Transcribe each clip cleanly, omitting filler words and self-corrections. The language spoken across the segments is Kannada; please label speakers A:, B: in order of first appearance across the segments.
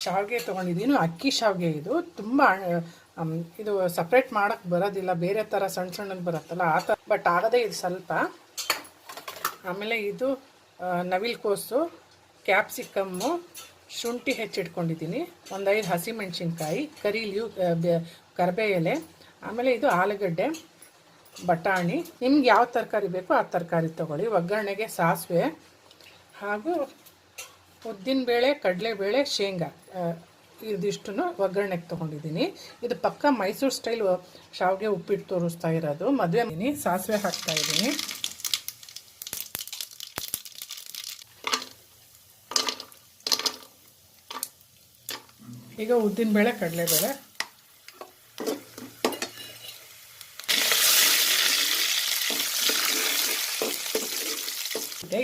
A: ಶಾವಿಗೆ ತೊಗೊಂಡಿದ್ದೀನಿ, ಅಕ್ಕಿ ಶಾವಿಗೆ ಇದು. ತುಂಬ ಇದು ಸಪ್ರೇಟ್ ಮಾಡೋಕ್ಕೆ ಬರೋದಿಲ್ಲ, ಬೇರೆ ಥರ ಸಣ್ಣ ಸಣ್ಣದು ಬರುತ್ತಲ್ಲ ಆ ಥರ, ಬಟ್ ಆಗದೇ ಇದು ಸ್ವಲ್ಪ. ಆಮೇಲೆ ಇದು ನವಿಲುಕೋಸು, ಕ್ಯಾಪ್ಸಿಕಮ್ಮು, ಶುಂಠಿ ಹೆಚ್ಚಿಟ್ಕೊಂಡಿದ್ದೀನಿ, ಒಂದು 5 ಹಸಿಮೆಣ್ಸಿನ್ಕಾಯಿ, ಕರಿ ಲೀವ್, ಕರಿಬೇವು ಎಲೆ, ಆಮೇಲೆ ಇದು ಆಲೂಗಡ್ಡೆ, ಬಟಾಣಿ. ನಿಮ್ಗೆ ಯಾವ ತರಕಾರಿ ಬೇಕೋ ಆ ತರಕಾರಿ ತೊಗೊಳ್ಳಿ. ಒಗ್ಗರಣೆಗೆ ಸಾಸಿವೆ ಹಾಗೂ ಉದ್ದಿನಬೇಳೆ, ಕಡಲೆಬೇಳೆ, ಶೇಂಗಾ ಇದಿಷ್ಟನ್ನು ಒಗ್ಗರಣೆಗೆ ತೊಗೊಂಡಿದ್ದೀನಿ. ಇದು ಪಕ್ಕ ಮೈಸೂರು ಸ್ಟೈಲ್ ಶಾವಿಗೆ ಉಪ್ಪಿಟ್ಟು ತೋರಿಸ್ತಾ ಇರೋದು. ಮದುವೆ ಸಾಸಿವೆ ಹಾಕ್ತಾಯಿದ್ದೀನಿ. ಈಗ ಉದ್ದಿನಬೇಳೆ, ಕಡಲೆಬೇಳೆ,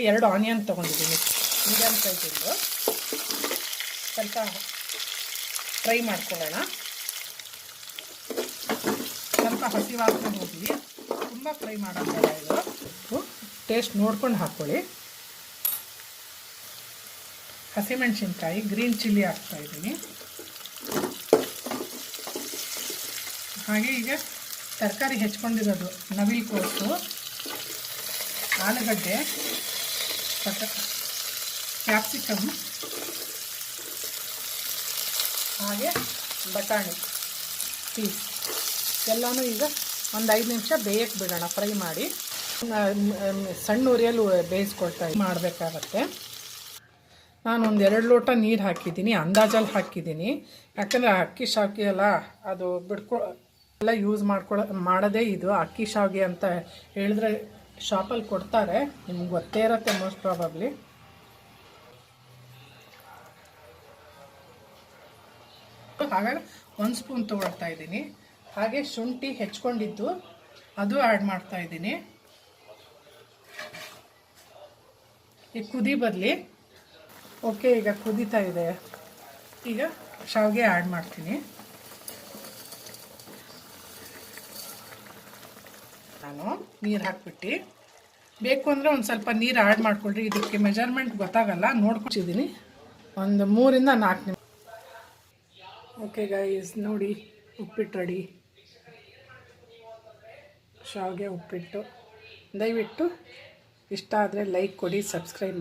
A: ಎರಡು ಆನಿಯನ್ ತೊಗೊಂಡಿದ್ದೀನಿ, ಮೀಡಿಯಮ್ ಸೈಜಿಂದು. ಸ್ವಲ್ಪ ಫ್ರೈ ಮಾಡ್ಕೊಳ್ಳೋಣ. ಸ್ವಲ್ಪ ಹಸಿ ವಾಸನೆ ಹೋಗಿ, ತುಂಬ ಫ್ರೈ ಮಾಡೋದಿಲ್ಲ ಇದು. ಟೇಸ್ಟ್ ನೋಡ್ಕೊಂಡು ಹಾಕ್ಕೊಳ್ಳಿ. ಹಸಿಮೆಣಸಿನ್ಕಾಯಿ, ಗ್ರೀನ್ ಚಿಲ್ಲಿ ಹಾಕ್ತಾಯಿದ್ದೀನಿ. ಹಾಗೆ ಈಗ ತರಕಾರಿ ಹೆಚ್ಕೊಂಡಿರೋದು ನವಿಲುಕೋಸು, ಆಲೂಗಡ್ಡೆ, ಕ್ಯಾಪ್ಸಿಕಮ್, ಹಾಗೆ ಬಟಾಣಿ ಪೀಸ್ ಎಲ್ಲನೂ ಈಗ ಒಂದು 5 ನಿಮಿಷ ಬೇಯಕ್ಕೆ ಬಿಡೋಣ, ಫ್ರೈ ಮಾಡಿ. ಸಣ್ಣ ಉರಿಯಲ್ಲಿ ಬೇಯಿಸ್ಕೊಳ್ತಾ ಮಾಡಬೇಕಾಗತ್ತೆ. ನಾನು ಒಂದು 2 ಲೋಟ ನೀರು ಹಾಕಿದ್ದೀನಿ, ಅಂದಾಜಲ್ಲಿ ಹಾಕಿದ್ದೀನಿ. ಯಾಕಂದರೆ ಅಕ್ಕಿ ಶಾವಿಗೆ ಎಲ್ಲ ಅದು ಎಲ್ಲ ಯೂಸ್ ಮಾಡೋದೇ ಇದು ಅಕ್ಕಿ ಶಾವಿಗೆ ಅಂತ ಹೇಳಿದ್ರೆ ಶಾಪಲ್ಲಿ ಕೊಡ್ತಾರೆ, ನಿಮ್ಗೆ ಗೊತ್ತೇ ಇರುತ್ತೆ ಮೋಸ್ಟ್ ಪ್ರಾಬಬ್ಲಿ. ಹಾಗಾಗಿ 1 ಸ್ಪೂನ್ ತೊಗೊಳ್ತಾ ಇದ್ದೀನಿ. ಹಾಗೆ ಶುಂಠಿ ಹೆಚ್ಕೊಂಡಿದ್ದು ಅದು ಆ್ಯಡ್ ಮಾಡ್ತಾ ಇದ್ದೀನಿ. ಈಗ ಕುದಿ ಬರಲಿ. ಓಕೆ, ಈಗ ಕುದೀತಾ ಇದೆ. ಈಗ ಶಾವಿಗೆ ಆ್ಯಡ್ ಮಾಡ್ತೀನಿ. ನಾನು ನೀರು ಹಾಕ್ಬಿಟ್ಟು, ಬೇಕು ಅಂದರೆ ಒಂದು ಸ್ವಲ್ಪ ನೀರು ಆ್ಯಡ್ ಮಾಡ್ಕೊಳ್ರಿ. ಇದಕ್ಕೆ ಮೆಜರ್ಮೆಂಟ್ ಗೊತ್ತಾಗಲ್ಲ, ನೋಡ್ಕೊತಿದ್ದೀನಿ. ಒಂದು 3 ರಿಂದ 4 ನಿಮಿಷ. ಓಕೆ ಗೈಸ್, ನೋಡಿ ಉಪ್ಪಿಟ್ಟು ರೆಡಿ. ಶಾವಿಗೆ ಉಪ್ಪಿಟ್ಟು. ದಯವಿಟ್ಟು ಇಷ್ಟ ಆದರೆ ಲೈಕ್ ಕೊಡಿ, ಸಬ್ಸ್ಕ್ರೈಬ್ ಮಾಡಿ.